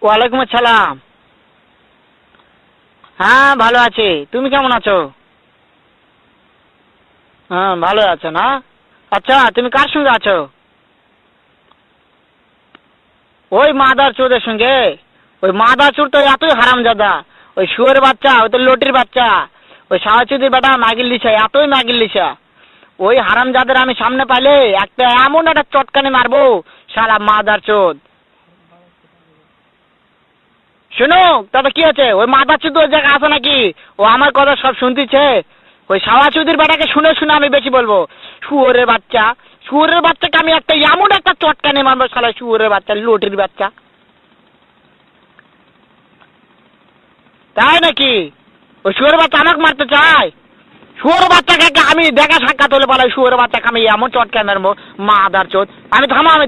ওয়ালাইকুম আসসালাম। হ্যাঁ ভালো আছি, তুমি কেমন আছো? হ্যাঁ ভালো আছো না? আচ্ছা তুমি কার সঙ্গে আছো? ওই মাদার চোদের সঙ্গে। ওই মাদার চোর তো এতই হারামজাদা। ওই শুয়োর বাচ্চা, ওই তো লটির বাচ্চা। ওই সাওয়াচুদির বেটা মাগিল লিছা, এতই মাগিল লিছা। ওই হারামজাদের আমি সামনে পাইলে একটা এমন একটা চটকানি মারবো, শালা মাদার চোদ। শুনো, তবে কি আছে? ওই মাদার চোদ ওই জায়গায় আছে নাকি? ও আমার কথা সব শুনতেছে। ওই সাওয়াচুদির বেটাকে শুনে শুনে আমি বেশি বলবো। শুয়োরের বাচ্চা, শুয়োরের বাচ্চাকে আমি একটা এমন একটা চটকানি মারবো, শালা শুয়োরের বাচ্চা, লটির বাচ্চা। তাই নাকি? ওই শুয়োরের বাচ্চা আমাকে মারতে চায়? শুয়োর বাচ্চাকে আমি দেখা সাক্ষাৎ হলে বলে শুয়োরের বাচ্চাকে আমি এমন চটকানি মারবো, মাদার চোদ। আমি থামো, আমি